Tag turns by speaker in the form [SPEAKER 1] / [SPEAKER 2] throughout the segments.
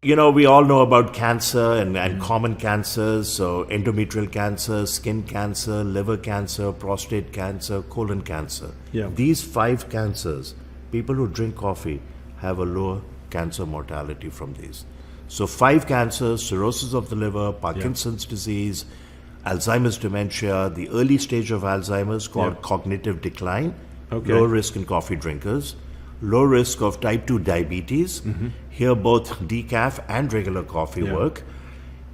[SPEAKER 1] We all know about cancer and common cancers. So, endometrial cancer, skin cancer, liver cancer, prostate cancer, colon cancer.
[SPEAKER 2] Yeah.
[SPEAKER 1] These 5 cancers, people who drink coffee have a lower cancer mortality from these. So, 5 cancers: cirrhosis of the liver, Parkinson's disease, Alzheimer's dementia, the early stage of Alzheimer's called cognitive decline, low risk in coffee drinkers, low risk of type 2 diabetes. Here both decaf and regular coffee work.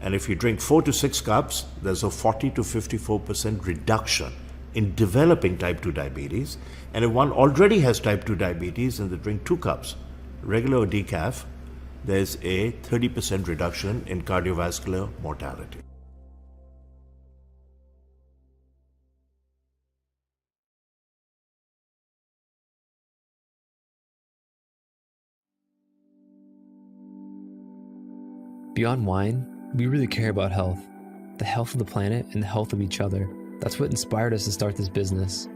[SPEAKER 1] And if you drink 4 to 6 cups, there's a 40 to 54% reduction in developing type 2 diabetes. And if one already has type 2 diabetes and they drink 2 cups, regular or decaf, there's a 30% reduction in cardiovascular mortality.
[SPEAKER 3] Beyond wine, we really care about health. The health of the planet and the health of each other. That's what inspired us to start this business.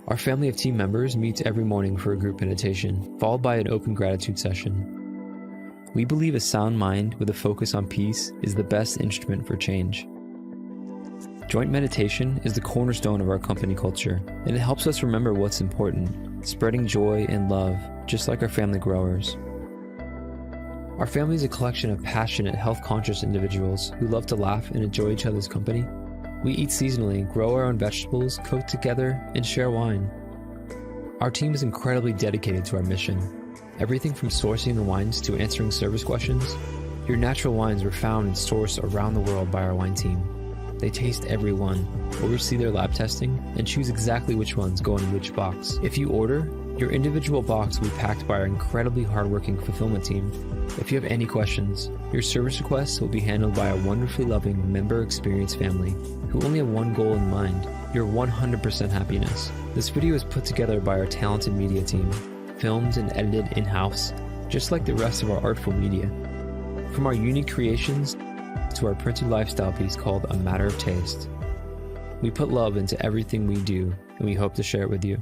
[SPEAKER 3] Our family of team members meets every morning for a group meditation, followed by an open gratitude session. We believe a sound mind with a focus on peace is the best instrument for change. Joint meditation is the cornerstone of our company culture, and it helps us remember what's important, spreading joy and love, just like our family growers. Our family is a collection of passionate, health-conscious individuals who love to laugh and enjoy each other's company. We eat seasonally, grow our own vegetables, cook together, and share wine. Our team is incredibly dedicated to our mission. Everything from sourcing the wines to answering service questions. Your natural wines are found and sourced around the world by our wine team. They taste every one, oversee their lab testing, and choose exactly which ones go in which box. If you order, your individual box will be packed by our incredibly hardworking fulfillment team. If you have any questions, your service requests will be handled by a wonderfully loving member experience family who only have one goal in mind, your 100% happiness. This video is put together by our talented media team, filmed and edited in-house, just like the rest of our artful media. From our unique creations to our printed lifestyle piece called A Matter of Taste. We put love into everything we do, and we hope to share it with you.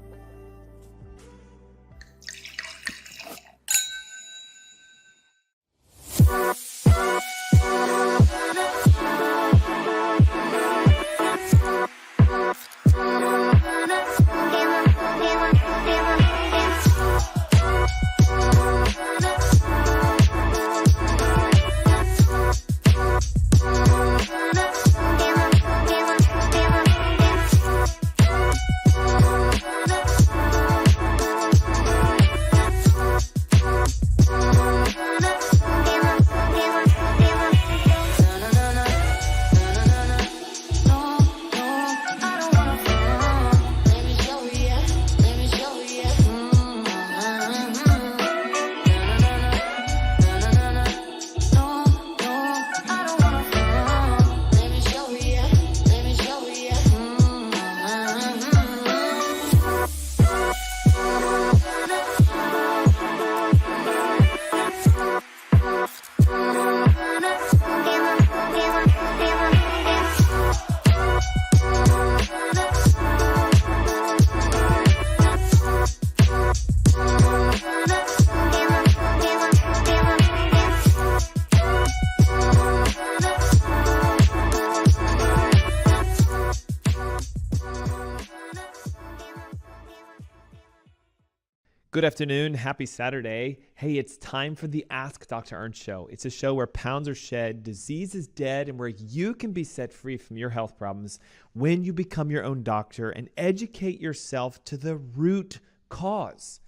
[SPEAKER 4] Good afternoon. Happy Saturday. Hey, it's time for the Ask Dr. Ernst show. It's a show where pounds are shed, disease is dead, and where you can be set free from your health problems when you become your own doctor and educate yourself to the root cause.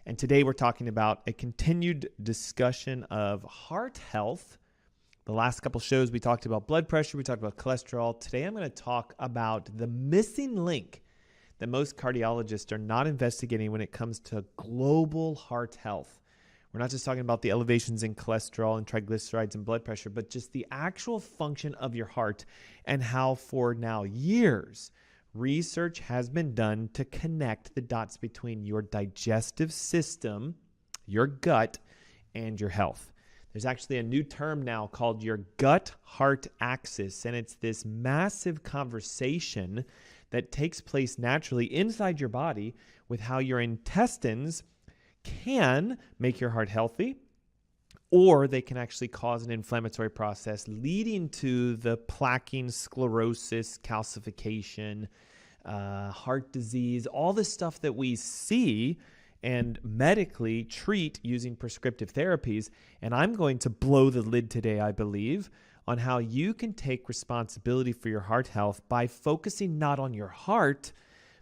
[SPEAKER 4] And today we're talking about a continued discussion of heart health. The last couple shows we talked about blood pressure, we talked about cholesterol. Today I'm going to talk about the missing link that most cardiologists are not investigating when it comes to global heart health. We're not just talking about the elevations in cholesterol and triglycerides and blood pressure, but just the actual function of your heart and how for now years, research has been done to connect the dots between your digestive system, your gut, and your health. There's actually a new term now called your gut-heart axis, and it's this massive conversation that takes place naturally inside your body with how your intestines can make your heart healthy or they can actually cause an inflammatory process leading to the plaquing, sclerosis, calcification, heart disease, all the stuff that we see and medically treat using prescriptive therapies. And I'm going to blow the lid today, I believe, on how you can take responsibility for your heart health by focusing not on your heart,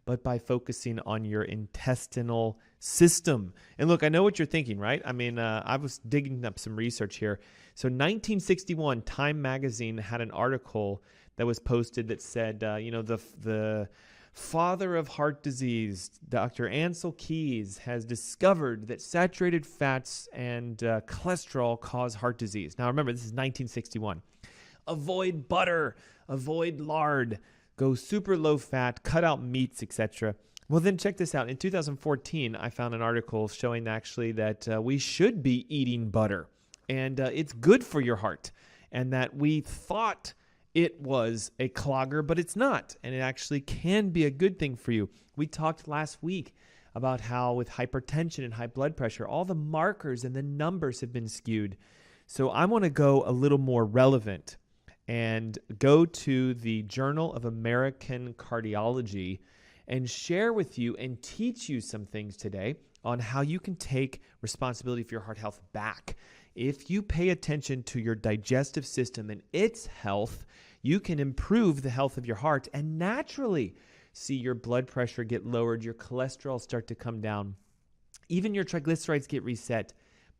[SPEAKER 4] but by focusing on your intestinal system. And look, I know what you're thinking, right? I mean, I was digging up some research here. So 1961, Time magazine had an article that was posted that said, the father of heart disease, Dr. Ansel Keys, has discovered that saturated fats and cholesterol cause heart disease. Now, remember, this is 1961. Avoid butter, avoid lard, go super low fat, cut out meats, etc. Well, then check this out. In 2014, I found an article showing actually that we should be eating butter, and it's good for your heart, and that we thought it was a clogger, but it's not, and it actually can be a good thing for you. We talked last week about how with hypertension and high blood pressure, all the markers and the numbers have been skewed. So I want to go a little more relevant and go to the Journal of American Cardiology and share with you and teach you some things today on how you can take responsibility for your heart health back. If you pay attention to your digestive system and its health, you can improve the health of your heart and naturally see your blood pressure get lowered, your cholesterol start to come down, even your triglycerides get reset,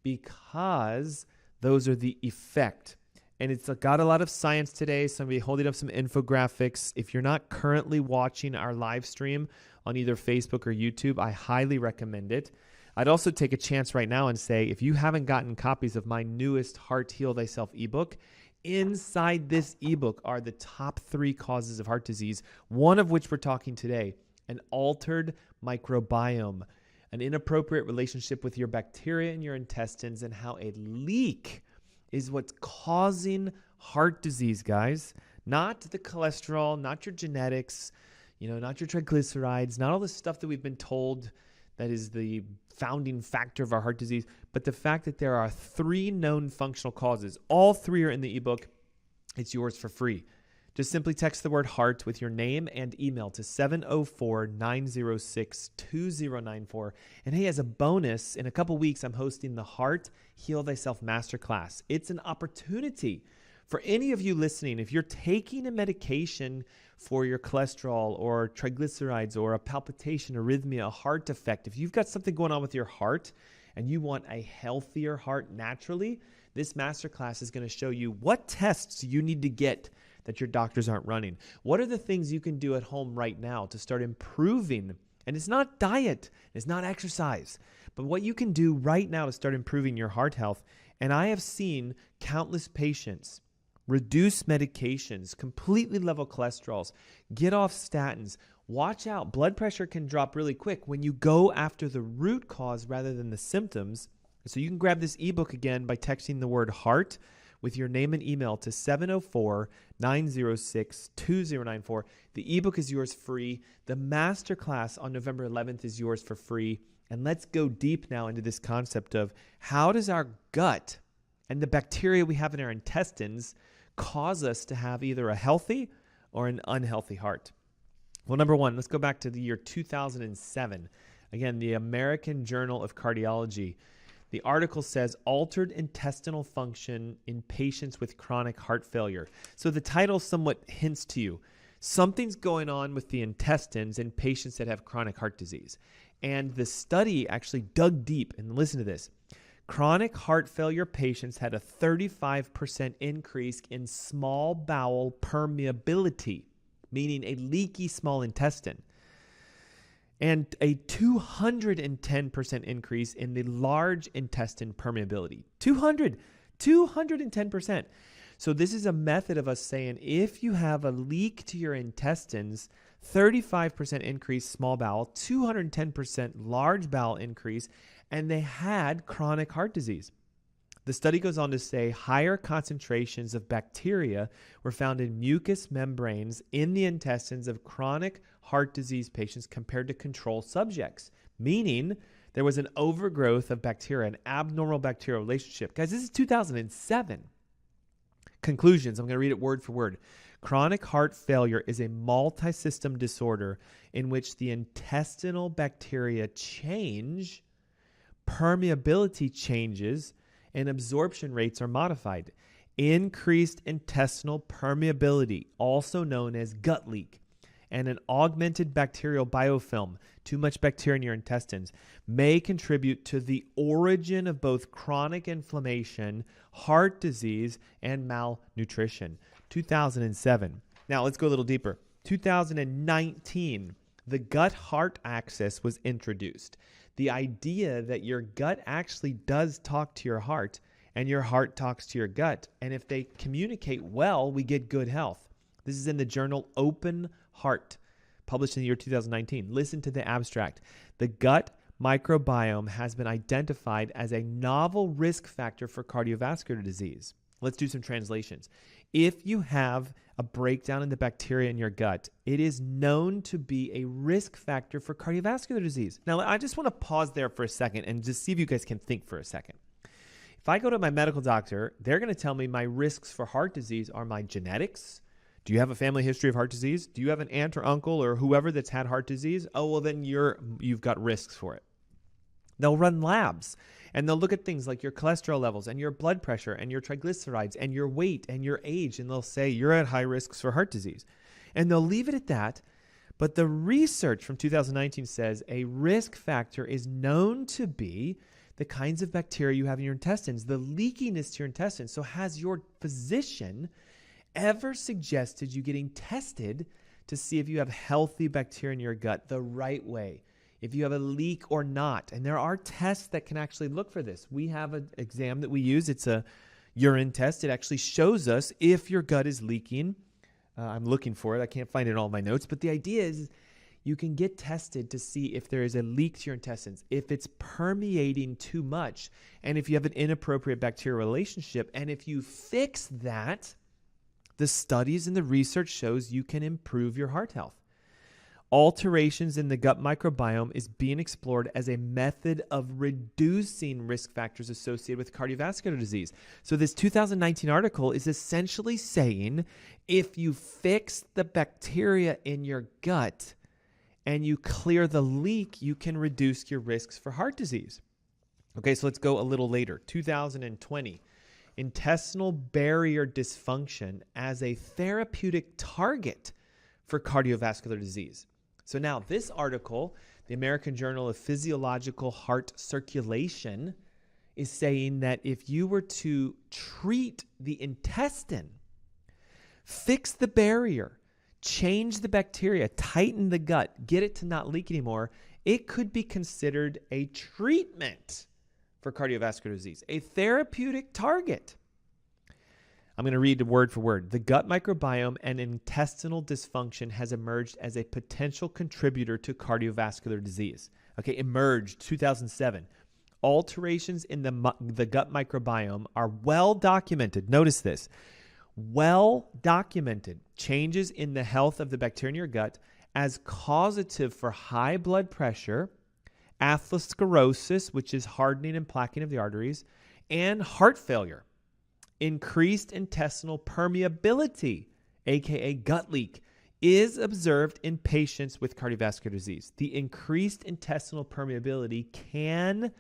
[SPEAKER 4] because those are the effect. And it's got a lot of science today. Somebody holding up some infographics. If you're not currently watching our live stream on either Facebook or YouTube, I highly recommend it. I'd also take a chance right now and say, if you haven't gotten copies of my newest Heart Heal Thyself ebook, inside this ebook are the top 3 causes of heart disease, one of which we're talking today, an altered microbiome, an inappropriate relationship with your bacteria in your intestines, and how a leak is what's causing heart disease, guys. Not the cholesterol, not your genetics, not your triglycerides, not all the stuff that we've been told that is the founding factor of our heart disease, but the fact that there are 3 known functional causes. All 3 are in the ebook. It's yours for free. Just simply text the word heart with your name and email to 704-906-2094. And hey, as a bonus, in a couple weeks, I'm hosting the Heart Heal Thyself Masterclass. It's an opportunity for any of you listening. If you're taking a medication for your cholesterol or triglycerides or a palpitation, arrhythmia, a heart defect, if you've got something going on with your heart and you want a healthier heart naturally, this masterclass is going to show you what tests you need to get that your doctors aren't running. What are the things you can do at home right now to start improving? And it's not diet, it's not exercise, but what you can do right now to start improving your heart health. And I have seen countless patients reduce medications, completely level cholesterols, get off statins. Watch out, blood pressure can drop really quick when you go after the root cause rather than the symptoms. So you can grab this ebook again by texting the word heart with your name and email to 704-906-2094. The ebook is yours free. The masterclass on November 11th is yours for free. And let's go deep now into this concept of how does our gut and the bacteria we have in our intestines cause us to have either a healthy or an unhealthy heart. Well, number one, let's go back to the year 2007. Again, the American Journal of Cardiology. The article says altered intestinal function in patients with chronic heart failure. So the title somewhat hints to you. Something's going on with the intestines in patients that have chronic heart disease. And the study actually dug deep, and listen to this. Chronic heart failure patients had a 35% increase in small bowel permeability, meaning a leaky small intestine, and a 210% increase in the large intestine permeability. 210%. So this is a method of us saying if you have a leak to your intestines, 35% increase small bowel, 210% large bowel increase, and they had chronic heart disease. The study goes on to say higher concentrations of bacteria were found in mucous membranes in the intestines of chronic heart disease patients compared to control subjects, meaning there was an overgrowth of bacteria, an abnormal bacterial relationship. Guys, this is 2007. Conclusions, I'm going to read it word for word. Chronic heart failure is a multi-system disorder in which the intestinal bacteria change, permeability changes, and absorption rates are modified. Increased intestinal permeability, also known as gut leak, and an augmented bacterial biofilm, too much bacteria in your intestines, may contribute to the origin of both chronic inflammation, heart disease, and malnutrition. 2007. Now let's go a little deeper. 2019, the gut-heart axis was introduced. The idea that your gut actually does talk to your heart and your heart talks to your gut. And if they communicate well, we get good health. This is in the journal Open Heart, published in the year 2019. Listen to the abstract. The gut microbiome has been identified as a novel risk factor for cardiovascular disease. Let's do some translations. If you have a breakdown in the bacteria in your gut, it is known to be a risk factor for cardiovascular disease. Now, I just want to pause there for a second and just see if you guys can think for a second. If I go to my medical doctor, they're going to tell me my risks for heart disease are my genetics. Do you have a family history of heart disease? Do you have an aunt or uncle or whoever that's had heart disease? Oh, well, then you've got risks for it. They'll run labs and they'll look at things like your cholesterol levels and your blood pressure and your triglycerides and your weight and your age. And they'll say you're at high risks for heart disease. And they'll leave it at that. But the research from 2019 says a risk factor is known to be the kinds of bacteria you have in your intestines, the leakiness to your intestines. So has your physician ever suggested you getting tested to see if you have healthy bacteria in your gut the right way, if you have a leak or not? And there are tests that can actually look for this. We have an exam that we use. It's a urine test. It actually shows us if your gut is leaking. I'm looking for it. I can't find it in all my notes. But the idea is you can get tested to see if there is a leak to your intestines, if it's permeating too much, and if you have an inappropriate bacterial relationship. And if you fix that, the studies and the research shows you can improve your heart health. Alterations in the gut microbiome is being explored as a method of reducing risk factors associated with cardiovascular disease. So this 2019 article is essentially saying if you fix the bacteria in your gut and you clear the leak, you can reduce your risks for heart disease. Okay, so let's go a little later. 2020, intestinal barrier dysfunction as a therapeutic target for cardiovascular disease. So now this article, the American Journal of Physiological Heart Circulation, is saying that if you were to treat the intestine, fix the barrier, change the bacteria, tighten the gut, get it to not leak anymore, it could be considered a treatment for cardiovascular disease, a therapeutic target. I'm going to read word for word. The gut microbiome and intestinal dysfunction has emerged as a potential contributor to cardiovascular disease. Okay, emerged 2007. Alterations in the gut microbiome are well documented. Notice this. Well documented changes in the health of the bacteria in your gut as causative for high blood pressure, atherosclerosis, which is hardening and plaquing of the arteries, and heart failure. Increased intestinal permeability, aka gut leak, is observed in patients with cardiovascular disease. The increased intestinal permeability can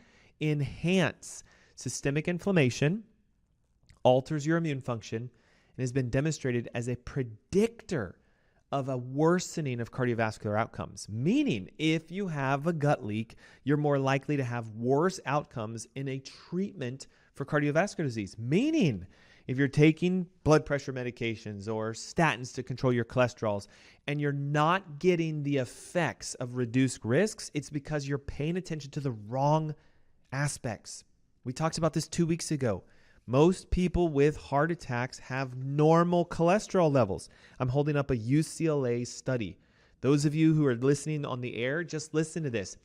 [SPEAKER 4] enhance systemic inflammation, alters your immune function, and has been demonstrated as a predictor of a worsening of cardiovascular outcomes. Meaning, if you have a gut leak, you're more likely to have worse outcomes in a treatment for cardiovascular disease. Meaning, if you're taking blood pressure medications or statins to control your cholesterols and you're not getting the effects of reduced risks, it's because you're paying attention to the wrong aspects. We talked about this 2 weeks ago. Most people with heart attacks have normal cholesterol levels. I'm holding up a UCLA study. Those of you who are listening on the air, just listen to this.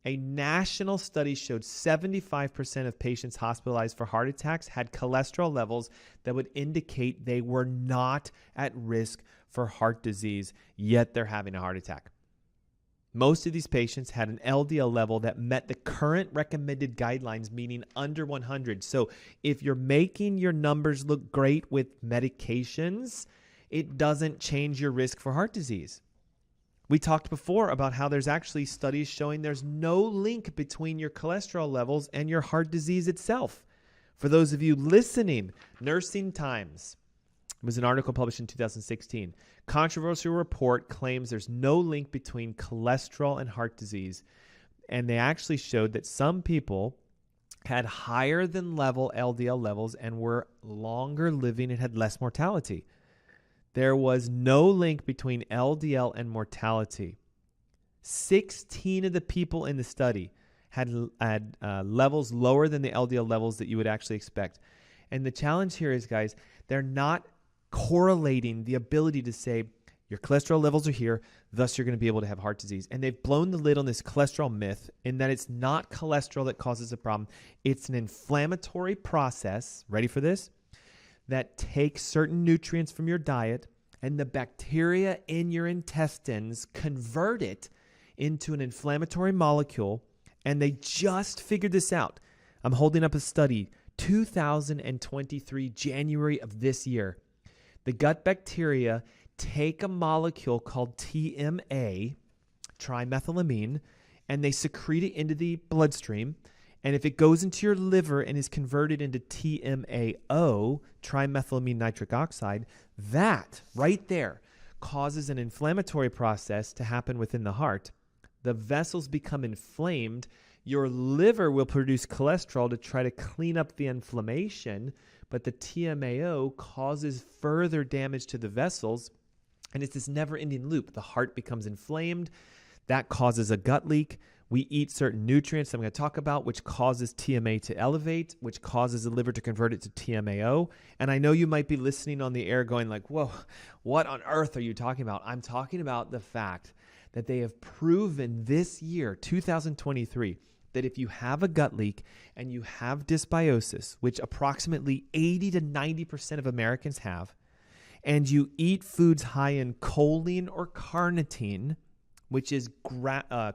[SPEAKER 4] A national study showed 75% of patients hospitalized for heart attacks had cholesterol levels that would indicate they were not at risk for heart disease, yet they're having a heart attack. Most of these patients had an LDL level that met the current recommended guidelines, meaning under 100. So if you're making your numbers look great with medications, it doesn't change your risk for heart disease. We talked before about how there's actually studies showing there's no link between your cholesterol levels and your heart disease itself. For those of you listening, Nursing Times, it was an article published in 2016. Controversial report claims there's no link between cholesterol and heart disease. And they actually showed that some people had higher than level LDL levels and were longer living and had less mortality. There was no link between LDL and mortality. 16 of the people in the study had levels lower than the LDL levels that you would actually expect. And the challenge here is, guys, they're not correlating the ability to say your cholesterol levels are here, thus you're going to be able to have heart disease. And they've blown the lid on this cholesterol myth in that it's not cholesterol that causes a problem. It's an inflammatory process, ready for this, that takes certain nutrients from your diet and the bacteria in your intestines convert it into an inflammatory molecule. And they just figured this out. I'm holding up a study, 2023, January of this year. The gut bacteria take a molecule called TMA, trimethylamine, and they secrete it into the bloodstream. And if it goes into your liver and is converted into TMAO, trimethylamine nitric oxide, that right there causes an inflammatory process to happen within the heart. The vessels become inflamed. Your liver will produce cholesterol to try to clean up the inflammation, but the TMAO causes further damage to the vessels, and it's this never-ending loop. The heart becomes inflamed. That causes a gut leak. We eat certain nutrients I'm going to talk about, which causes TMA to elevate, which causes the liver to convert it to TMAO. And I know you might be listening on the air going like, whoa, what on earth are you talking about? I'm talking about the fact that they have proven this year, 2023, that if you have a gut leak and you have dysbiosis, which approximately 80 to 90% of Americans have, and you eat foods high in choline or carnitine, which is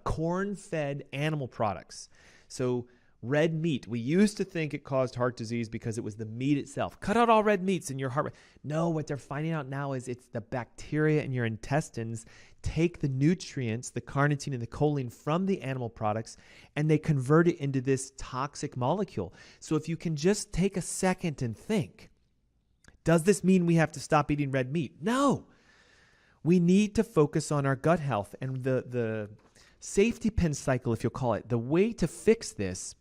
[SPEAKER 4] corn-fed animal products. So red meat, we used to think it caused heart disease because it was the meat itself. Cut out all red meats and your heart. No, what they're finding out now is it's the bacteria in your intestines take the nutrients, the carnitine and the choline from the animal products, and they convert it into this toxic molecule. So if you can just take a second and think, does this mean we have to stop eating red meat? No. We need to focus on our gut health and the safety pin cycle, if you'll call it. The way to fix this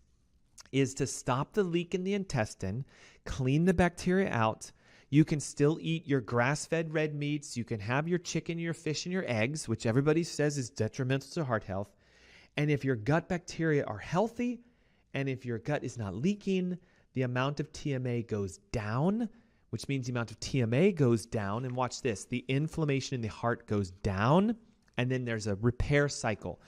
[SPEAKER 4] is to stop the leak in the intestine, clean the bacteria out. You can still eat your grass-fed red meats. You can have your chicken, your fish, and your eggs, which everybody says is detrimental to heart health. And if your gut bacteria are healthy, and if your gut is not leaking, the amount of TMA goes down, which means the amount of TMA goes down. And watch this, the inflammation in the heart goes down, and then there's a repair cycle.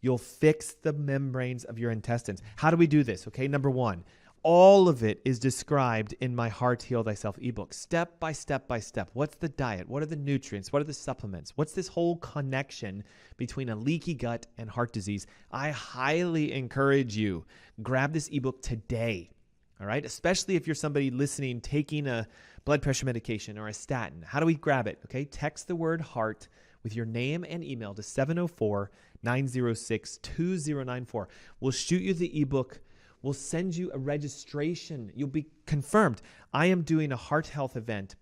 [SPEAKER 4] You'll fix the membranes of your intestines. How do we do this? Okay, number one, all of it is described in my Heart Heal Thyself ebook, step by step by step. What's the diet? What are the nutrients? What are the supplements? What's this whole connection between a leaky gut and heart disease? I highly encourage you, grab this ebook today, all right? Especially if you're somebody listening, taking a blood pressure medication or a statin. How do we grab it? Okay, text the word HEART with your name and email to 704-906-2094. We'll shoot you the ebook. We'll send you a registration. You'll be confirmed. I am doing a heart health event.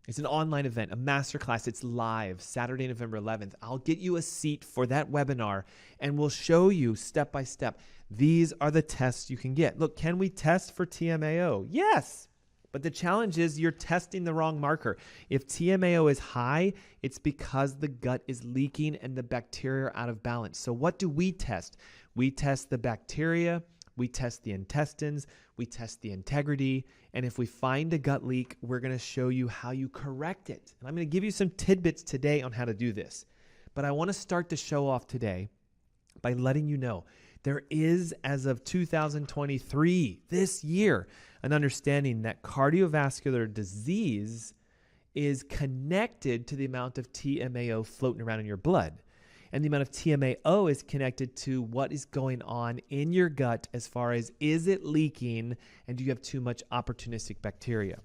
[SPEAKER 4] It's an online event, a masterclass. It's live Saturday, November 11th. I'll get you a seat for that webinar, and we'll show you step by step. These are the tests you can get. Look, can we test for TMAO? Yes. But the challenge is you're testing the wrong marker. If TMAO is high, it's because the gut is leaking and the bacteria are out of balance. So what do we test? We test the bacteria. We test the intestines, we test the integrity, and if we find a gut leak, we're going to show you how you correct it. And I'm going to give you some tidbits today on how to do this. But I want to start the show off today by letting you know there is, as of 2023, this year, an understanding that cardiovascular disease is connected to the amount of TMAO floating around in your blood. And the amount of TMAO is connected to what is going on in your gut as far as is it leaking and do you have too much opportunistic bacteria?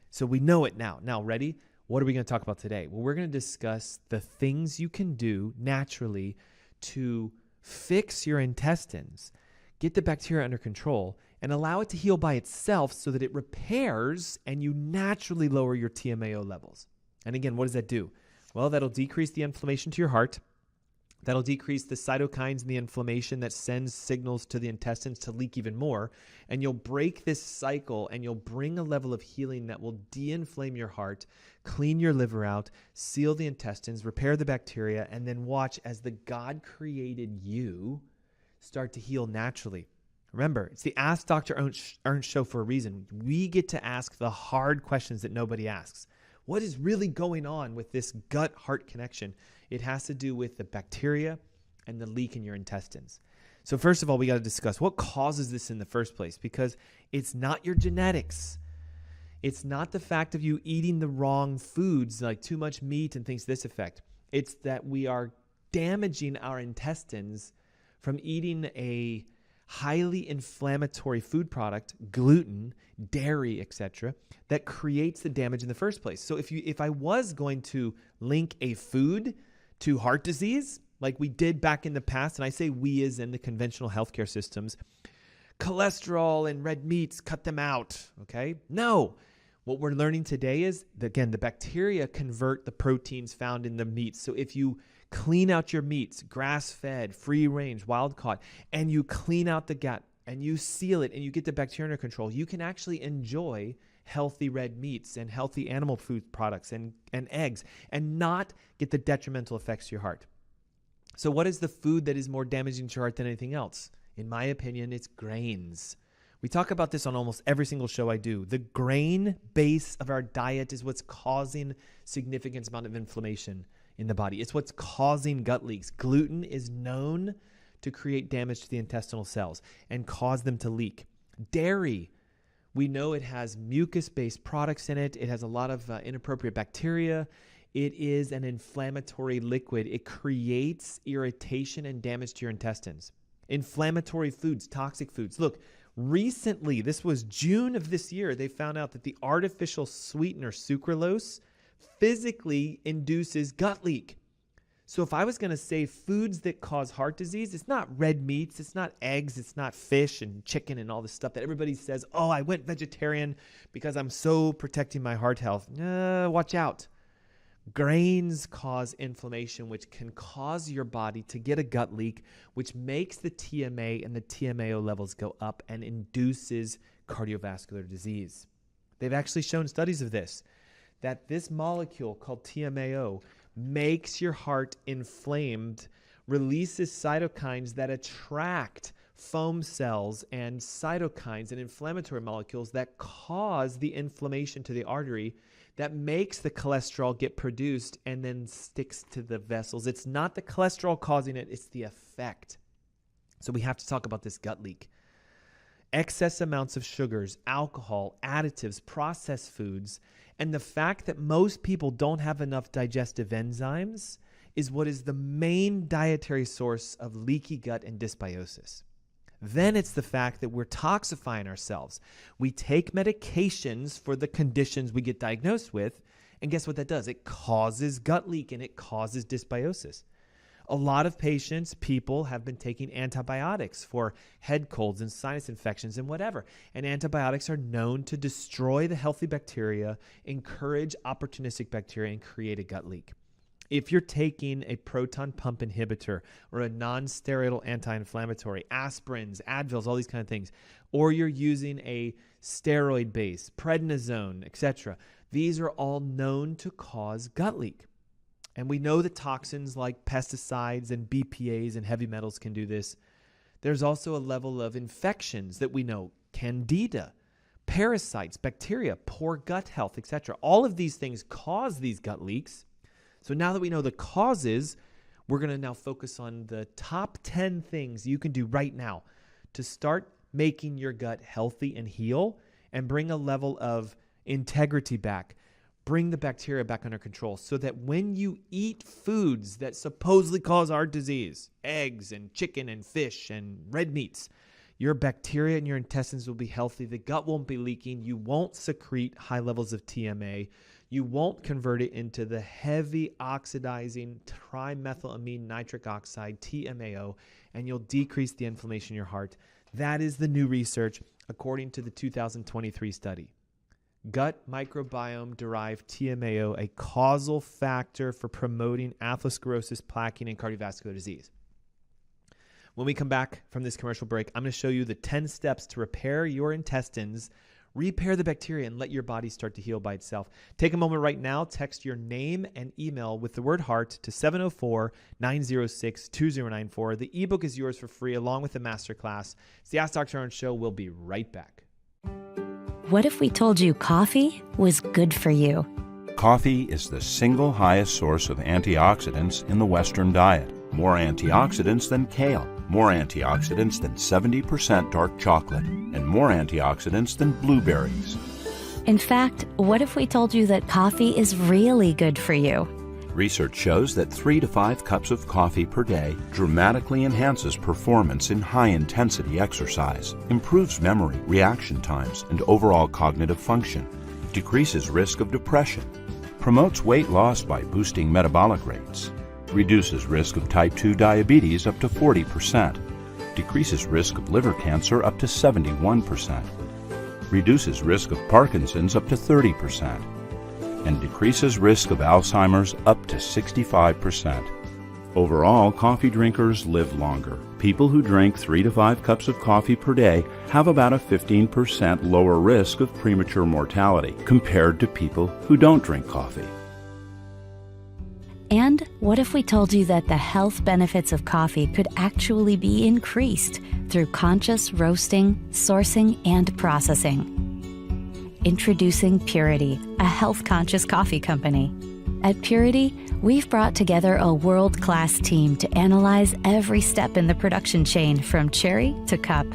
[SPEAKER 4] So we know it now. Now, ready? What are we going to talk about today? Well, we're going to discuss the things you can do naturally to fix your intestines, get the bacteria under control, and allow it to heal by itself so that it repairs and you naturally lower your TMAO levels. And again, what does that do? Well, that'll decrease the inflammation to your heart. That'll decrease the cytokines and the inflammation that sends signals to the intestines to leak even more. And you'll break this cycle and you'll bring a level of healing that will de-inflame your heart, clean your liver out, seal the intestines, repair the bacteria, and then watch as the God created you start to heal naturally. Remember, it's the Ask Dr. Ernst show for a reason. We get to ask the hard questions that nobody asks. What is really going on with this gut-heart connection? It has to do with the bacteria and the leak in your intestines. So first of all, we got to discuss what causes this in the first place, because it's not your genetics. It's not the fact of you eating the wrong foods, like too much meat and things to this effect. It's that we are damaging our intestines from eating a highly inflammatory food product, gluten, dairy, etc., that creates the damage in the first place. So if I was going to link a food to heart disease, like we did back in the past, and I say we as in the conventional healthcare systems, cholesterol and red meats, cut them out, okay? No. What we're learning today is, again, the bacteria convert the proteins found in the meats. So if you clean out your meats, grass-fed, free-range, wild-caught, and you clean out the gut, and you seal it, and you get the bacteria under control, you can actually enjoy healthy red meats and healthy animal food products and eggs, and not get the detrimental effects to your heart. So what is the food that is more damaging to your heart than anything else? In my opinion, it's grains. We talk about this on almost every single show I do. The grain base of our diet is what's causing significant amount of inflammation in the body. It's what's causing gut leaks. Gluten is known to create damage to the intestinal cells and cause them to leak. Dairy, we know it has mucus-based products in it. It has a lot of inappropriate bacteria. It is an inflammatory liquid. It creates irritation and damage to your intestines. Inflammatory foods, toxic foods. Look, recently, this was June of this year, they found out that the artificial sweetener sucralose physically induces gut leak. So if I was going to say foods that cause heart disease, it's not red meats, it's not eggs, it's not fish and chicken and all this stuff that everybody says, oh, I went vegetarian because I'm so protecting my heart health. Watch out. Grains cause inflammation, which can cause your body to get a gut leak, which makes the TMA and the TMAO levels go up and induces cardiovascular disease. They've actually shown studies of this, that this molecule called TMAO makes your heart inflamed, releases cytokines that attract foam cells and cytokines and inflammatory molecules that cause the inflammation to the artery that makes the cholesterol get produced and then sticks to the vessels. It's not the cholesterol causing it, it's the effect. So we have to talk about this gut leak. Excess amounts of sugars, alcohol, additives, processed foods, and the fact that most people don't have enough digestive enzymes is what is the main dietary source of leaky gut and dysbiosis. Then it's the fact that we're toxifying ourselves. We take medications for the conditions we get diagnosed with, and guess what that does? It causes gut leak and it causes dysbiosis. A lot of people have been taking antibiotics for head colds and sinus infections and whatever. And antibiotics are known to destroy the healthy bacteria, encourage opportunistic bacteria, and create a gut leak. If you're taking a proton pump inhibitor or a non-steroidal anti-inflammatory, aspirins, Advils, all these kind of things, or you're using a steroid base, prednisone, etc., these are all known to cause gut leak. And we know that toxins like pesticides and BPAs and heavy metals can do this. There's also a level of infections that we know, candida, parasites, bacteria, poor gut health, etc. All of these things cause these gut leaks. So now that we know the causes, we're going to now focus on the top 10 things you can do right now to start making your gut healthy and heal and bring a level of integrity back. bring the bacteria back under control so that when you eat foods that supposedly cause heart disease, eggs and chicken and fish and red meats, your bacteria in your intestines will be healthy. The gut won't be leaking. You won't secrete high levels of TMA. You won't convert it into the heavy oxidizing trimethylamine nitric oxide, TMAO, and you'll decrease the inflammation in your heart. That is the new research according to the 2023 study. Gut microbiome-derived TMAO, a causal factor for promoting atherosclerosis, plaquing, and cardiovascular disease. When we come back from this commercial break, I'm going to show you the 10 steps to repair your intestines, repair the bacteria, and let your body start to heal by itself. Take a moment right now, text your name and email with the word heart to 704-906-2094. The ebook is yours for free along with the masterclass. It's the Ask Dr. Ernst Show. We'll be right back.
[SPEAKER 2] What if we told you coffee was good for you?
[SPEAKER 5] Coffee is the single highest source of antioxidants in the Western diet. More antioxidants than kale, more antioxidants than 70% dark chocolate, and more antioxidants than blueberries.
[SPEAKER 2] In fact, what if we told you that coffee is really good for you?
[SPEAKER 5] Research shows that 3 to 5 cups of coffee per day dramatically enhances performance in high-intensity exercise, improves memory, reaction times, and overall cognitive function, decreases risk of depression, promotes weight loss by boosting metabolic rates, reduces risk of type 2 diabetes up to 40%, decreases risk of liver cancer up to 71%, reduces risk of Parkinson's up to 30%, and decreases risk of Alzheimer's up to 65%. Overall, coffee drinkers live longer. People who drink 3 to 5 cups of coffee per day have about a 15% lower risk of premature mortality compared to people who don't drink coffee.
[SPEAKER 2] And what if we told you that the health benefits of coffee could actually be increased through conscious roasting, sourcing, and processing? Introducing Purity, a health-conscious coffee company. At Purity, we've brought together a world-class team to analyze every step in the production chain from cherry to cup.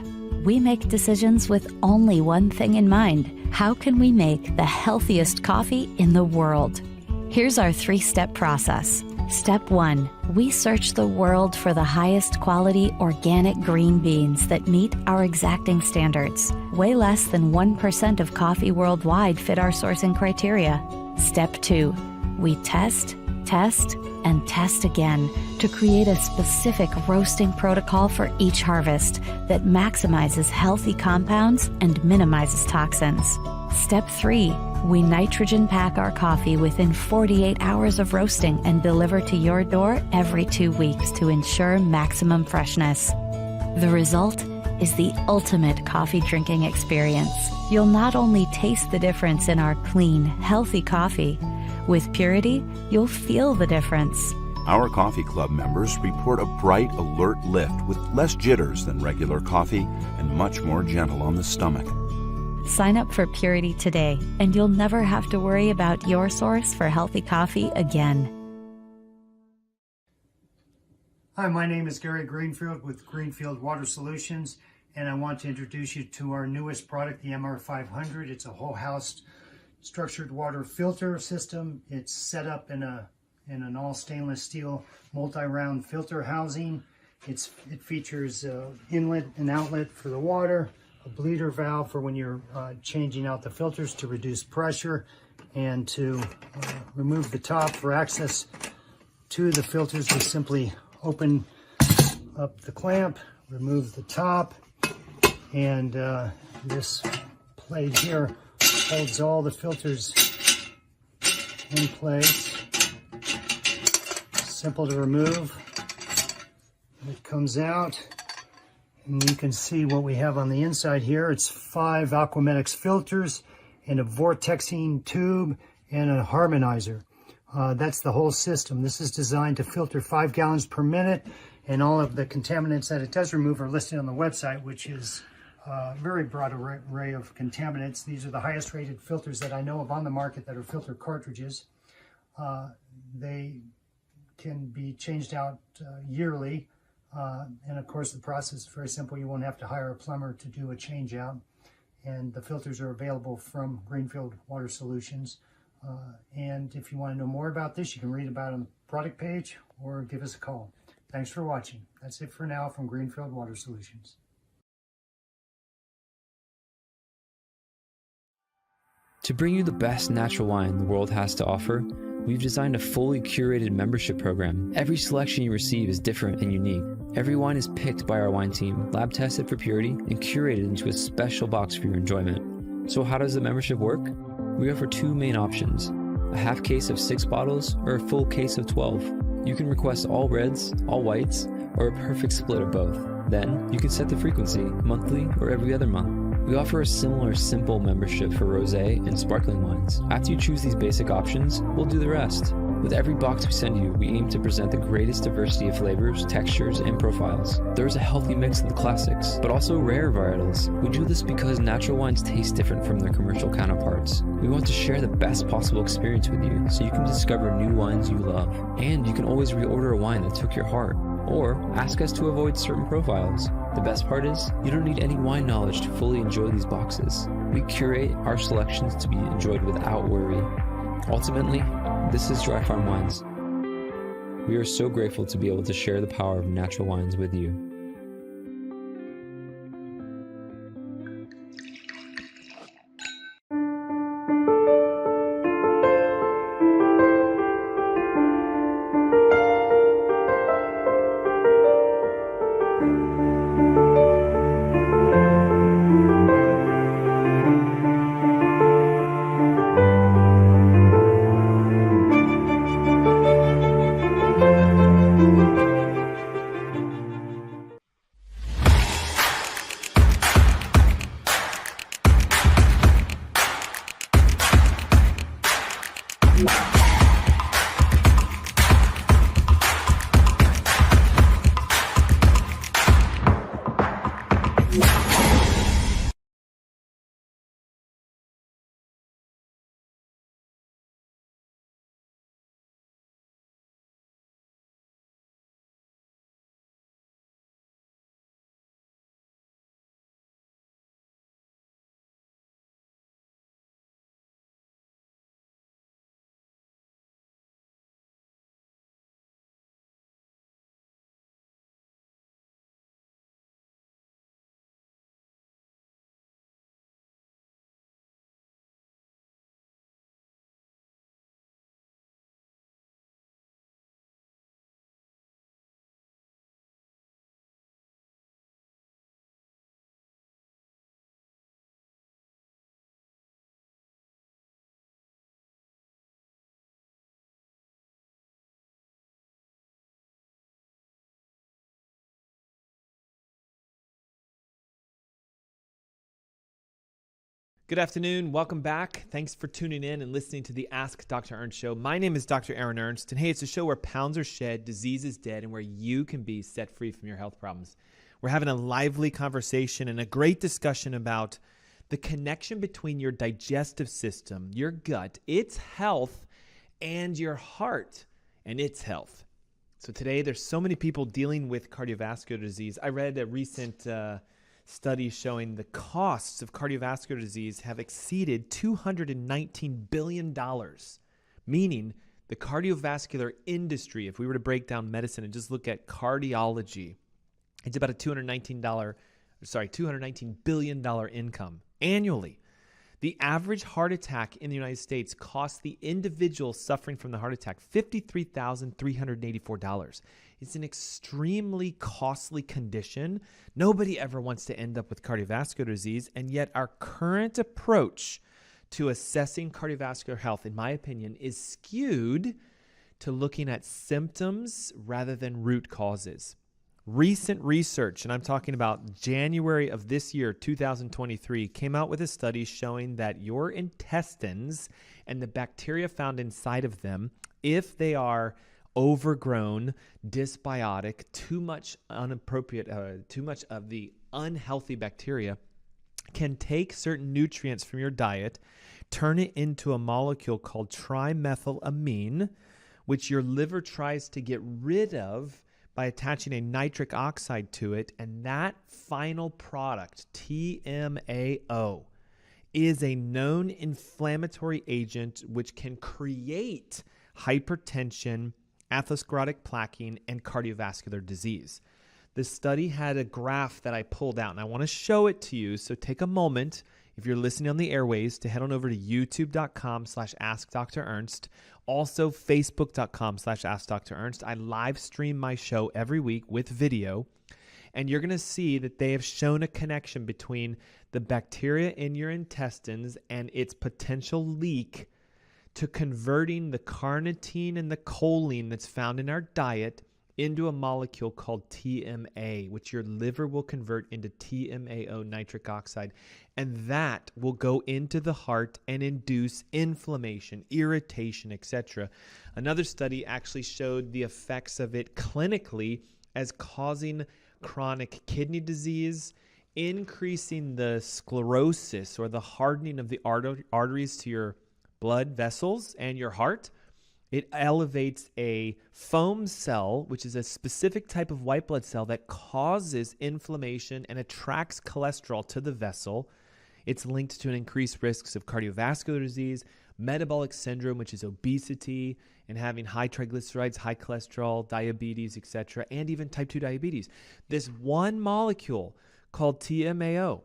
[SPEAKER 2] We make decisions with only one thing in mind: how can we make the healthiest coffee in the world? Here's our 3-step process. Step 1, we search the world for the highest quality organic green beans that meet our exacting standards. Way less than 1% of coffee worldwide fit our sourcing criteria. Step 2, we test, and test again to create a specific roasting protocol for each harvest that maximizes healthy compounds and minimizes toxins. Step 3, we nitrogen pack our coffee within 48 hours of roasting and deliver to your door every 2 weeks to ensure maximum freshness. The result is the ultimate coffee drinking experience. You'll not only taste the difference in our clean, healthy coffee, with Purity, you'll feel the difference.
[SPEAKER 5] Our coffee club members report a bright, alert lift with less jitters than regular coffee and much more gentle on the stomach.
[SPEAKER 2] Sign up for Purity today, and you'll never have to worry about your source for healthy coffee again.
[SPEAKER 6] Hi, my name is Gary Greenfield with Greenfield Water Solutions, and I want to introduce you to our newest product, the MR500. It's a whole house structured water filter system. It's set up in an all stainless steel multi-round filter housing. It features inlet and outlet for the water, a bleeder valve for when you're changing out the filters to reduce pressure, and to remove the top for access to the filters, we simply open up the clamp, remove the top, and this plate here holds all the filters in place. Simple to remove. It comes out, and you can see what we have on the inside here. It's 5 Aquamedics filters and a vortexing tube and a harmonizer. That's the whole system. This is designed to filter 5 gallons per minute, and all of the contaminants that it does remove are listed on the website, which is a very broad array of contaminants. These are the highest rated filters that I know of on the market that are filter cartridges. They can be changed out yearly. And of course, the process is very simple. You won't have to hire a plumber to do a change out. And the filters are available from Greenfield Water Solutions. And if you want to know more about this, you can read about it on the product page or give us a call. Thanks for watching. That's it for now from Greenfield Water Solutions.
[SPEAKER 3] To bring you the best natural wine the world has to offer, we've designed a fully curated membership program. Every selection you receive is different and unique. Every wine is picked by our wine team, lab tested for purity, and curated into a special box for your enjoyment. So how does the membership work? We offer two main options: a half case of 6 bottles or a full case of 12. You can request all reds, all whites, or a perfect split of both. Then you can set the frequency, monthly or every other month. We offer a similar simple membership for rosé and sparkling wines. After you choose these basic options, we'll do the rest. With every box we send you, we aim to present the greatest diversity of flavors, textures, and profiles. There's a healthy mix of the classics, but also rare varietals. We do this because natural wines taste different from their commercial counterparts. We want to share the best possible experience with you so you can discover new wines you love. And you can always reorder a wine that took your heart, or ask us to avoid certain profiles. The best part is, you don't need any wine knowledge to fully enjoy these boxes. We curate our selections to be enjoyed without worry. Ultimately, this is Dry Farm Wines. We are so grateful to be able to share the power of natural wines with you.
[SPEAKER 4] Good afternoon. Welcome back. Thanks for tuning in and listening to the Ask Dr. Ernst show. My name is Dr. Aaron Ernst, and hey, it's a show where pounds are shed, disease is dead, and where you can be set free from your health problems. We're having a lively conversation and a great discussion about the connection between your digestive system, your gut, its health, and your heart and its health. So today, there's so many people dealing with cardiovascular disease. I read a recent studies showing the costs of cardiovascular disease have exceeded $219 billion, meaning the cardiovascular industry, if we were to break down medicine and just look at cardiology, it's about a $219 billion income annually. The average heart attack in the United States costs the individual suffering from the heart attack $53,384. It's an extremely costly condition. Nobody ever wants to end up with cardiovascular disease, and yet our current approach to assessing cardiovascular health, in my opinion, is skewed to looking at symptoms rather than root causes. Recent research, and I'm talking about January of this year, 2023, came out with a study showing that your intestines and the bacteria found inside of them, if they are overgrown, dysbiotic, too much of the unhealthy bacteria, can take certain nutrients from your diet, turn it into a molecule called trimethylamine, which your liver tries to get rid of by attaching a nitric oxide to it, and that final product, TMAO, is a known inflammatory agent which can create hypertension, atherosclerotic plaquing, and cardiovascular disease. The study had a graph that I pulled out, and I want to show it to you. So take a moment, if you're listening on the airways, to head on over to youtube.com/AskDrErnst. Also, facebook.com/AskDrErnst. I live stream my show every week with video, and you're going to see that they have shown a connection between the bacteria in your intestines and its potential leak to converting the carnitine and the choline that's found in our diet into a molecule called TMA, which your liver will convert into TMAO nitric oxide. And that will go into the heart and induce inflammation, irritation, etc. Another study actually showed the effects of it clinically as causing chronic kidney disease, increasing the sclerosis or the hardening of the arteries to your blood vessels and your heart. It elevates a foam cell, which is a specific type of white blood cell that causes inflammation and attracts cholesterol to the vessel. It's linked to an increased risks of cardiovascular disease, metabolic syndrome, which is obesity, and having high triglycerides, high cholesterol, diabetes, etc., and even type 2 diabetes. This one molecule called TMAO,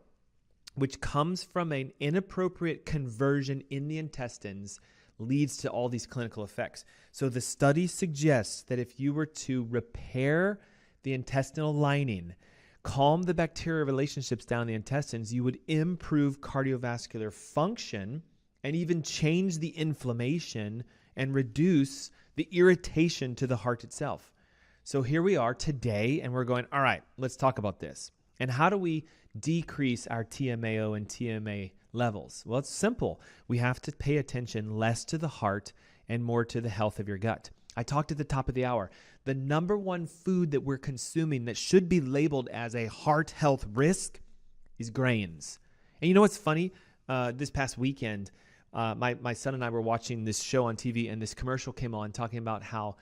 [SPEAKER 4] which comes from an inappropriate conversion in the intestines, leads to all these clinical effects. So the study suggests that if you were to repair the intestinal lining, calm the bacterial relationships down the intestines, you would improve cardiovascular function and even change the inflammation and reduce the irritation to the heart itself. So here we are today, and we're going, all right, let's talk about this. And how do we decrease our TMAO and TMA levels? Well, it's simple. We have to pay attention less to the heart and more to the health of your gut. I talked at the top of the hour. The number one food that we're consuming that should be labeled as a heart health risk is grains. And you know what's funny? This past weekend, my son and I were watching this show on TV, and this commercial came on talking about how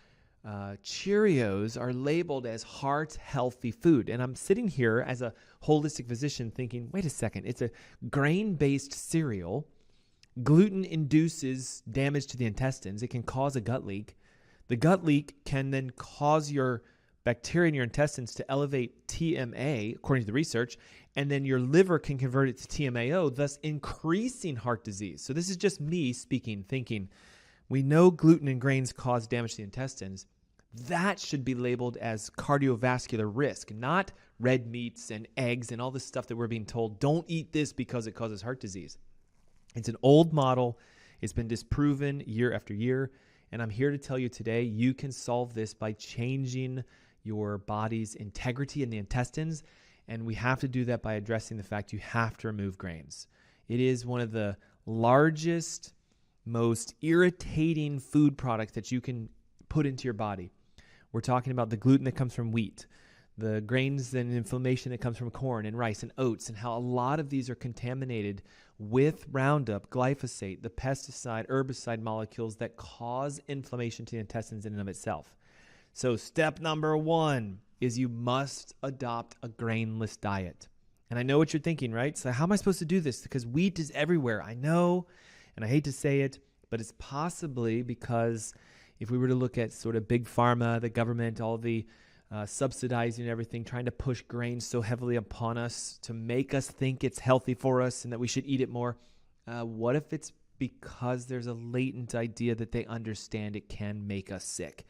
[SPEAKER 4] Cheerios are labeled as heart healthy food. And I'm sitting here as a holistic physician thinking, wait a second, it's a grain-based cereal. Gluten induces damage to the intestines. It can cause a gut leak. The gut leak can then cause your bacteria in your intestines to elevate TMA, according to the research, and then your liver can convert it to TMAO, thus increasing heart disease. So this is just me speaking, thinking, we know gluten and grains cause damage to the intestines. That should be labeled as cardiovascular risk, not red meats and eggs and all this stuff that we're being told, don't eat this because it causes heart disease. It's an old model. It's been disproven year after year. And I'm here to tell you today, you can solve this by changing your body's integrity in the intestines. And we have to do that by addressing the fact you have to remove grains. It is one of the largest, most irritating food products that you can put into your body. We're talking about the gluten that comes from wheat, the grains and inflammation that comes from corn and rice and oats, and how a lot of these are contaminated with Roundup, glyphosate, the pesticide, herbicide molecules that cause inflammation to the intestines in and of itself. So step number one is you must adopt a grainless diet. And I know what you're thinking, right? So how am I supposed to do this? Because wheat is everywhere. I know, and I hate to say it, but it's possibly because if we were to look at sort of big pharma, the government, all the subsidizing everything, trying to push grains so heavily upon us to make us think it's healthy for us and that we should eat it more. What if it's because there's a latent idea that they understand it can make us sick?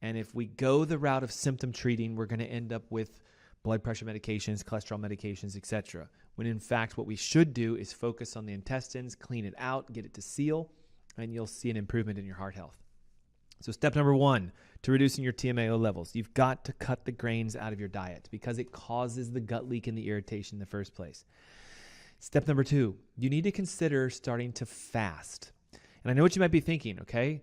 [SPEAKER 4] And if we go the route of symptom treating, we're going to end up with blood pressure medications, cholesterol medications, etc. When in fact, what we should do is focus on the intestines, clean it out, get it to seal, and you'll see an improvement in your heart health. So step number one to reducing your TMAO levels, you've got to cut the grains out of your diet because it causes the gut leak and the irritation in the first place. Step number two, you need to consider starting to fast. And I know what you might be thinking, okay?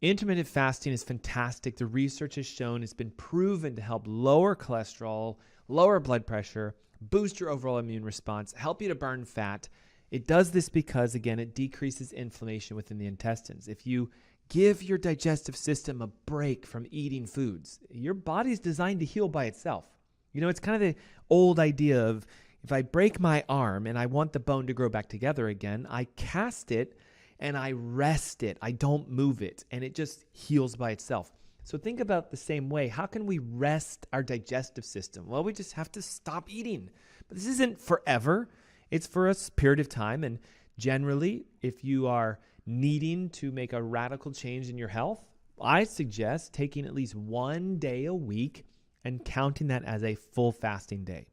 [SPEAKER 4] Intermittent fasting is fantastic. The research has shown it's been proven to help lower cholesterol, lower blood pressure, boost your overall immune response, help you to burn fat. It does this because, again, it decreases inflammation within the intestines. If you give your digestive system a break from eating foods, your body's designed to heal by itself. You know, it's kind of the old idea of If I break my arm and I want the bone to grow back together again, I cast it and I rest it. I don't move it, and it just heals by itself. So think about the same way. How can we rest our digestive system? Well, we just have to stop eating. But this isn't forever. It's for a period of time. And generally, if you are needing to make a radical change in your health, I suggest taking at least 1 day a week and counting that as a full fasting day.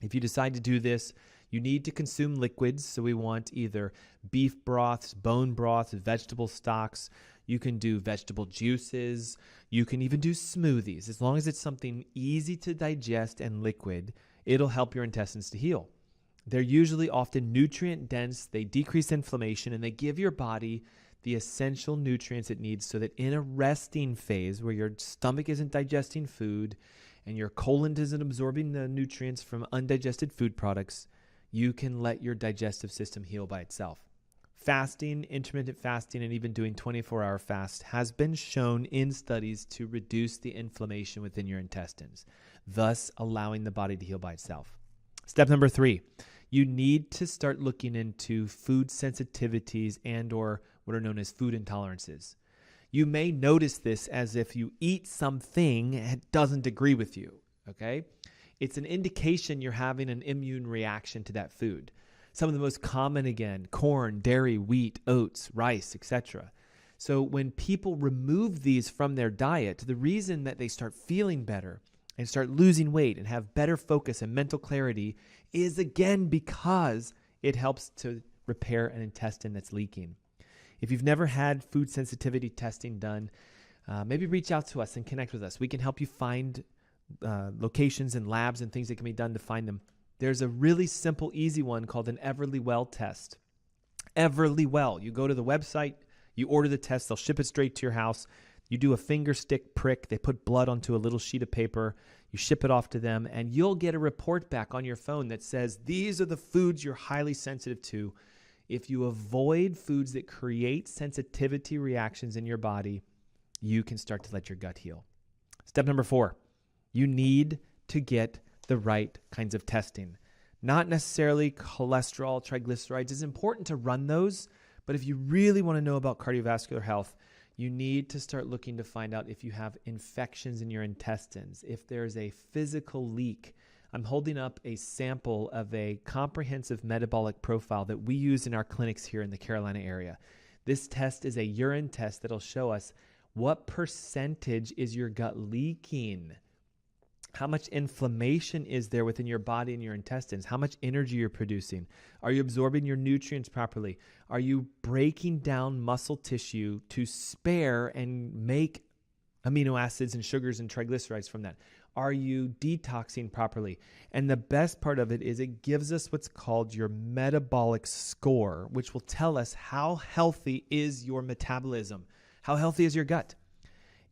[SPEAKER 4] If you decide to do this, you need to consume liquids. So we want either beef broths, bone broths, vegetable stocks. You can do vegetable juices. You can even do smoothies. As long as it's something easy to digest and liquid, it'll help your intestines to heal. They're usually often nutrient dense. They decrease inflammation, and they give your body the essential nutrients it needs so that in a resting phase where your stomach isn't digesting food and your colon isn't absorbing the nutrients from undigested food products, you can let your digestive system heal by itself. Fasting, intermittent fasting, and even doing 24-hour fast has been shown in studies to reduce the inflammation within your intestines, thus allowing the body to heal by itself. Step number 3, you need to start looking into food sensitivities and or what are known as food intolerances. You may notice this as if you eat something it doesn't agree with you, okay? It's an indication you're having an immune reaction to that food. Some of the most common, again, corn, dairy, wheat, oats, rice, etc. So when people remove these from their diet, the reason that they start feeling better and start losing weight and have better focus and mental clarity is, again, because it helps to repair an intestine that's leaking. If you've never had food sensitivity testing done, maybe reach out to us and connect with us. We can help you find locations and labs and things that can be done to find them. There's a really simple, easy one called an Everlywell test. Everlywell. You go to the website, you order the test, they'll ship it straight to your house. You do a finger stick prick, they put blood onto a little sheet of paper, you ship it off to them, and you'll get a report back on your phone that says, these are the foods you're highly sensitive to. If you avoid foods that create sensitivity reactions in your body, you can start to let your gut heal. Step number 4, you need to get the right kinds of testing. Not necessarily cholesterol, triglycerides. It's important to run those, but if you really want to know about cardiovascular health, you need to start looking to find out if you have infections in your intestines, if there's a physical leak. I'm holding up a sample of a comprehensive metabolic profile that we use in our clinics here in the Carolina area. This test is a urine test that'll show us what percentage is your gut leaking. How much inflammation is there within your body and your intestines? How much energy you're producing? Are you absorbing your nutrients properly? Are you breaking down muscle tissue to spare and make amino acids and sugars and triglycerides from that? Are you detoxing properly? And the best part of it is it gives us what's called your metabolic score, which will tell us how healthy is your metabolism. How healthy is your gut?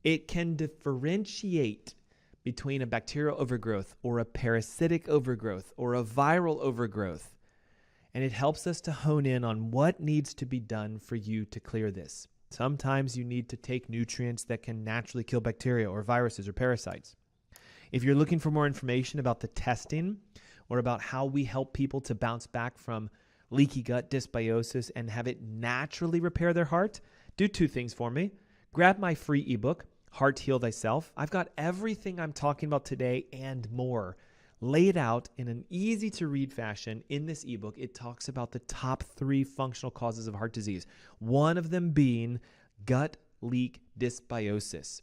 [SPEAKER 4] It can differentiate between a bacterial overgrowth or a parasitic overgrowth or a viral overgrowth. And it helps us to hone in on what needs to be done for you to clear this. Sometimes you need to take nutrients that can naturally kill bacteria or viruses or parasites. If you're looking for more information about the testing or about how we help people to bounce back from leaky gut dysbiosis and have it naturally repair their heart, do 2 things for me. Grab my free ebook, Heart Heal Thyself. I've got everything I'm talking about today and more laid out in an easy to read fashion in this ebook. It talks about the top 3 functional causes of heart disease, one of them being gut leak dysbiosis.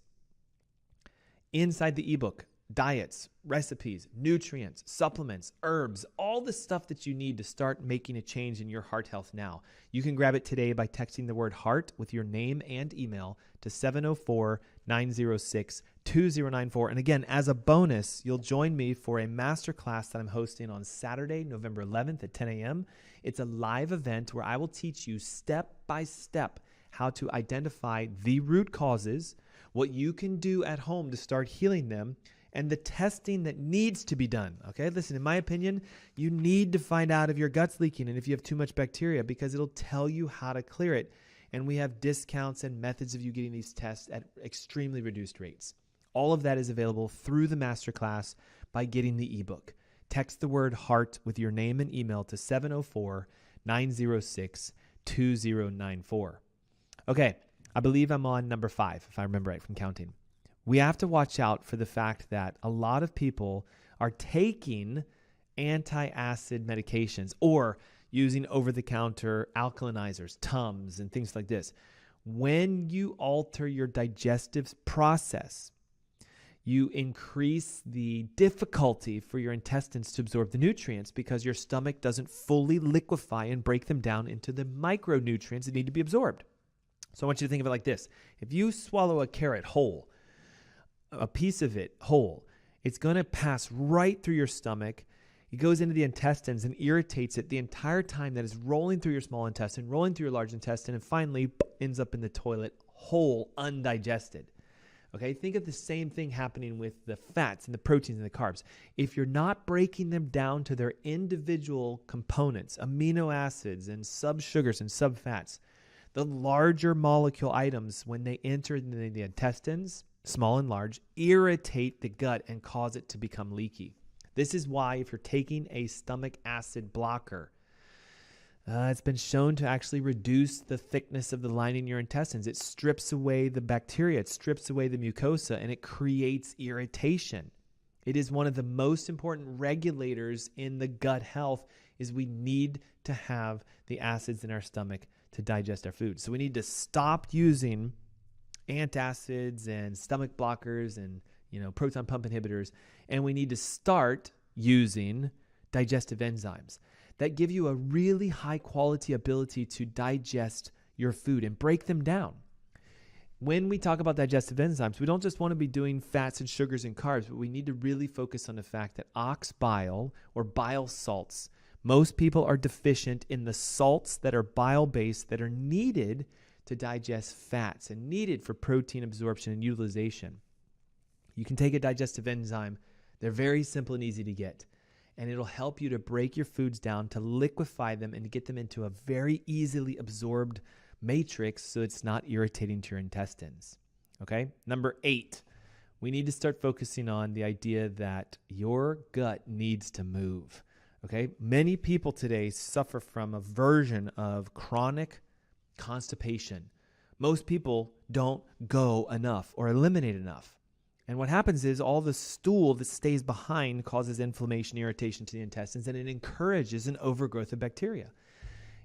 [SPEAKER 4] Inside the ebook, diets, recipes, nutrients, supplements, herbs, all the stuff that you need to start making a change in your heart health now. You can grab it today by texting the word heart with your name and email to 704-906-2094. And again, as a bonus, you'll join me for a masterclass that I'm hosting on Saturday, November 11th at 10 a.m. It's a live event where I will teach you step by step how to identify the root causes, what you can do at home to start healing them, and the testing that needs to be done. Okay, listen, in my opinion, you need to find out if your gut's leaking and if you have too much bacteria, because it'll tell you how to clear it. And we have discounts and methods of you getting these tests at extremely reduced rates. All of that is available through the masterclass by getting the ebook. Text the word heart with your name and email to 704-906-2094. Okay, I believe I'm on number 5, if I remember right from counting. We have to watch out for the fact that a lot of people are taking anti-acid medications or using over-the-counter alkalinizers, Tums, and things like this. When you alter your digestive process, you increase the difficulty for your intestines to absorb the nutrients because your stomach doesn't fully liquefy and break them down into the micronutrients that need to be absorbed. So I want you to think of it like this. If you swallow a carrot whole, a piece of it whole, it's going to pass right through your stomach. It goes into the intestines and irritates it the entire time that is rolling through your small intestine, rolling through your large intestine, and finally ends up in the toilet whole, undigested. Okay, think of the same thing happening with the fats and the proteins and the carbs. If you're not breaking them down to their individual components, amino acids and subsugars and subfats, the larger molecule items, when they enter the intestines, small and large, irritate the gut and cause it to become leaky. This is why if you're taking a stomach acid blocker, it's been shown to actually reduce the thickness of the lining in your intestines. It strips away the bacteria, it strips away the mucosa, and it creates irritation. It is one of the most important regulators in the gut health is we need to have the acids in our stomach to digest our food. So we need to stop using antacids and stomach blockers and proton pump inhibitors, and we need to start using digestive enzymes that give you a really high quality ability to digest your food and break them down. When we talk about digestive enzymes, we don't just want to be doing fats and sugars and carbs, but we need to really focus on the fact that ox bile or bile salts, most people are deficient in the salts that are bile-based that are needed to digest fats and needed for protein absorption and utilization. You can take a digestive enzyme. They're very simple and easy to get. And it'll help you to break your foods down, to liquefy them, and to get them into a very easily absorbed matrix so it's not irritating to your intestines. Okay? Number 8, we need to start focusing on the idea that your gut needs to move. Okay? Many people today suffer from a version of chronic constipation. Most people don't go enough or eliminate enough. And what happens is all the stool that stays behind causes inflammation, irritation to the intestines, and it encourages an overgrowth of bacteria.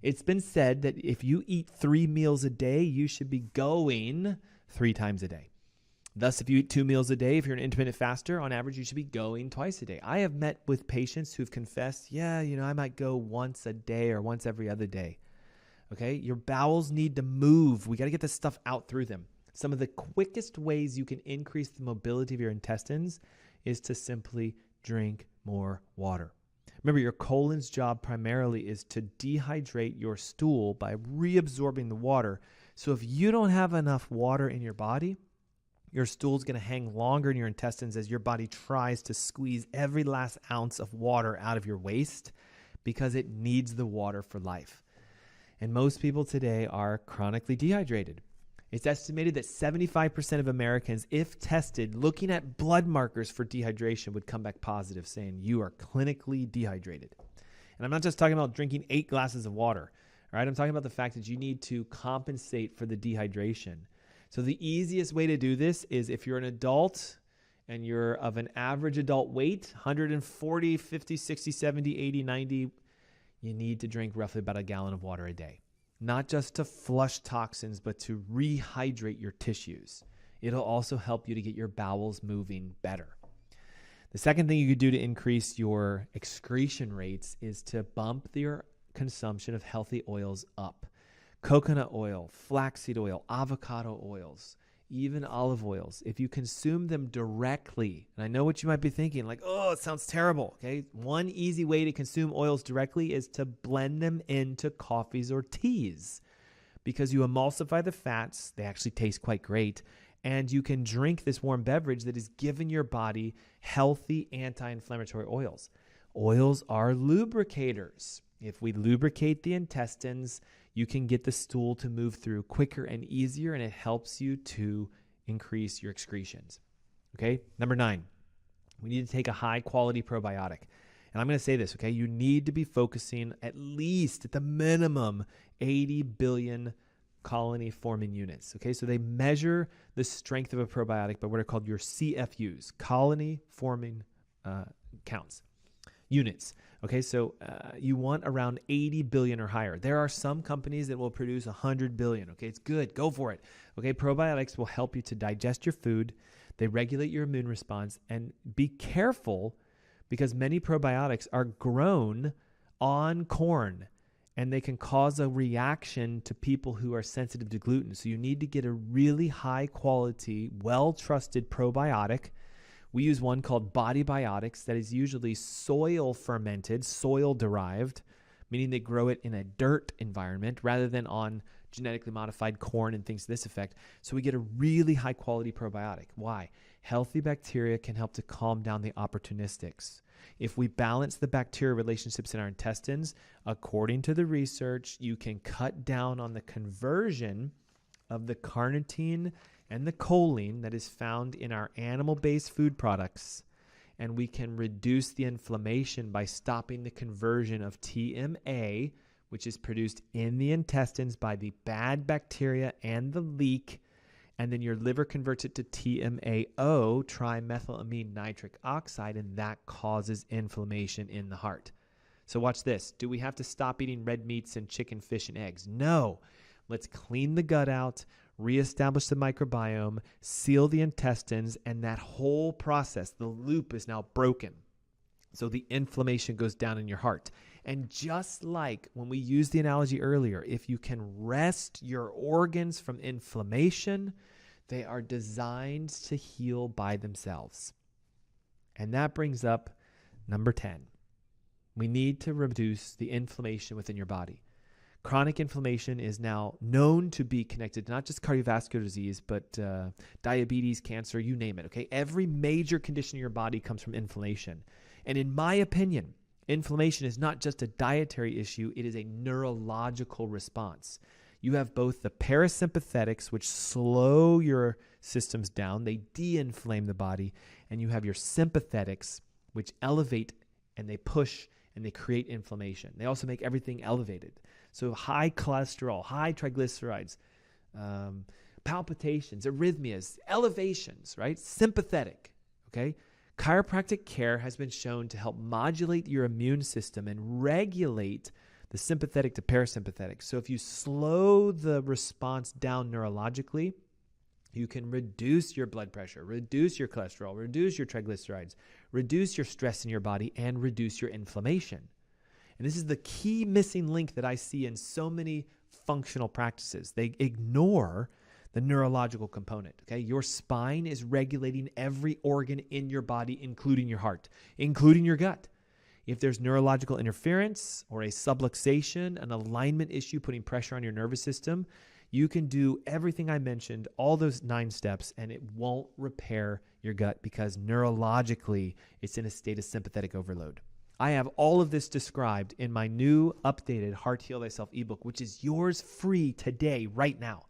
[SPEAKER 4] It's been said that if you eat 3 meals a day, you should be going 3 times a day. Thus, if you eat 2 meals a day, if you're an intermittent faster, on average, you should be going twice a day. I have met with patients who've confessed, I might go once a day or once every other day. Okay? Your bowels need to move. We got to get this stuff out through them. Some of the quickest ways you can increase the mobility of your intestines is to simply drink more water. Remember, your colon's job primarily is to dehydrate your stool by reabsorbing the water. So if you don't have enough water in your body, your stool's going to hang longer in your intestines as your body tries to squeeze every last ounce of water out of your waste because it needs the water for life. And most people today are chronically dehydrated. It's estimated that 75% of Americans, if tested, looking at blood markers for dehydration, would come back positive, saying you are clinically dehydrated. And I'm not just talking about drinking 8 glasses of water, right? I'm talking about the fact that you need to compensate for the dehydration. So the easiest way to do this is if you're an adult and you're of an average adult weight, 140, 50, 60, 70, 80, 90, you need to drink roughly about a gallon of water a day. Not just to flush toxins, but to rehydrate your tissues. It'll also help you to get your bowels moving better. The second thing you could do to increase your excretion rates is to bump your consumption of healthy oils up. Coconut oil, flaxseed oil, avocado oils, even olive oils. If you consume them directly, and I know what you might be thinking, like, oh, it sounds terrible. Okay, one easy way to consume oils directly is to blend them into coffees or teas because you emulsify the fats. They actually taste quite great. And you can drink this warm beverage that is giving your body healthy anti-inflammatory oils. Oils are lubricators. If we lubricate the intestines, you can get the stool to move through quicker and easier, and it helps you to increase your excretions. Okay, number 9, we need to take a high-quality probiotic. And I'm going to say this, okay? You need to be focusing at least, at the minimum, 80 billion colony forming units. Okay, so they measure the strength of a probiotic by what are called your CFUs, colony forming counts, units. Okay, so you want around 80 billion or higher. There are some companies that will produce 100 billion. Okay, it's good. Go for it. Okay, probiotics will help you to digest your food. They regulate your immune response. And be careful because many probiotics are grown on corn and they can cause a reaction to people who are sensitive to gluten. So you need to get a really high quality, well-trusted probiotic. We use one called Body Biotics that is usually soil fermented, soil derived, meaning they grow it in a dirt environment rather than on genetically modified corn and things to this effect. So we get a really high quality probiotic. Why? Healthy bacteria can help to calm down the opportunistics. If we balance the bacteria relationships in our intestines, according to the research, you can cut down on the conversion of the carnitine and the choline that is found in our animal-based food products, and we can reduce the inflammation by stopping the conversion of TMA, which is produced in the intestines by the bad bacteria and the leak, and then your liver converts it to TMAO, trimethylamine nitric oxide, and that causes inflammation in the heart. So watch this. Do we have to stop eating red meats and chicken, fish, and eggs? No. Let's clean the gut out, reestablish the microbiome, seal the intestines, and that whole process, the loop is now broken. So the inflammation goes down in your heart. And just like when we used the analogy earlier, if you can rest your organs from inflammation, they are designed to heal by themselves. And that brings up number 10. We need to reduce the inflammation within your body. Chronic inflammation is now known to be connected to not just cardiovascular disease, but diabetes, cancer, you name it, okay? Every major condition in your body comes from inflammation. And in my opinion, inflammation is not just a dietary issue, it is a neurological response. You have both the parasympathetics, which slow your systems down, they de-inflame the body, and you have your sympathetics, which elevate and they push and they create inflammation. They also make everything elevated. So high cholesterol, high triglycerides, palpitations, arrhythmias, elevations, right? Sympathetic, okay? Chiropractic care has been shown to help modulate your immune system and regulate the sympathetic to parasympathetic. So if you slow the response down neurologically, you can reduce your blood pressure, reduce your cholesterol, reduce your triglycerides, reduce your stress in your body, and reduce your inflammation. And this is the key missing link that I see in so many functional practices. They ignore the neurological component, okay? Your spine is regulating every organ in your body, including your heart, including your gut. If there's neurological interference or a subluxation, an alignment issue putting pressure on your nervous system, you can do everything I mentioned, all those 9 steps, and it won't repair your gut because neurologically it's in a state of sympathetic overload. I have all of this described in my new updated Heart Heal Thyself ebook, which is yours free today, right now.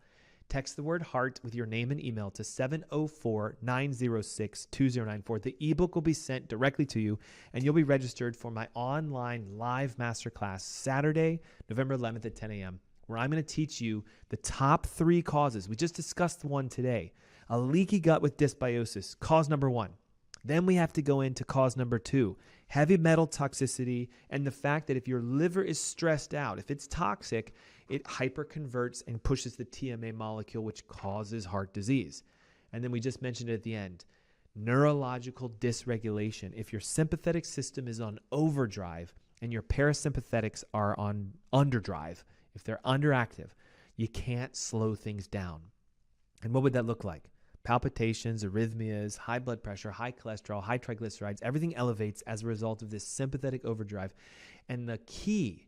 [SPEAKER 4] Text the word HEART with your name and email to 704-906-2094. The ebook will be sent directly to you, and you'll be registered for my online live masterclass Saturday, November 11th at 10 a.m., where I'm going to teach you the top 3 causes. We just discussed one today. A leaky gut with dysbiosis, cause number 1. Then we have to go into cause number 2, heavy metal toxicity, and the fact that if your liver is stressed out, if it's toxic, it hyperconverts and pushes the TMA molecule, which causes heart disease. And then we just mentioned it at the end, neurological dysregulation. If your sympathetic system is on overdrive and your parasympathetics are on underdrive, if they're underactive, you can't slow things down. And what would that look like? Palpitations, arrhythmias, high blood pressure, high cholesterol, high triglycerides, everything elevates as a result of this sympathetic overdrive. And the key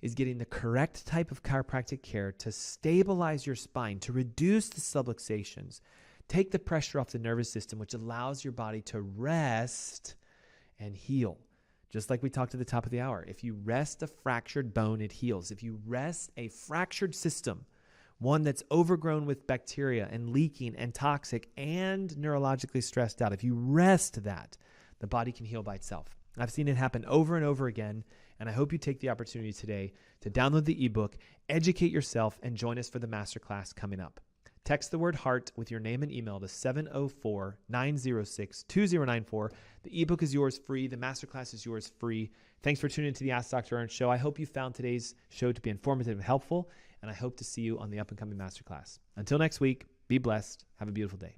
[SPEAKER 4] is getting the correct type of chiropractic care to stabilize your spine, to reduce the subluxations, take the pressure off the nervous system, which allows your body to rest and heal. Just like we talked at the top of the hour, if you rest a fractured bone, it heals. If you rest a fractured system, one that's overgrown with bacteria and leaking and toxic and neurologically stressed out, if you rest that, the body can heal by itself. I've seen it happen over and over again, and I hope you take the opportunity today to download the ebook, educate yourself, and join us for the masterclass coming up. Text the word HEART with your name and email to 704-906-2094. The ebook is yours free. The masterclass is yours free. Thanks for tuning into the Ask Dr. Ernst Show. I hope you found today's show to be informative and helpful, and I hope to see you on the up-and-coming masterclass. Until next week, be blessed. Have a beautiful day.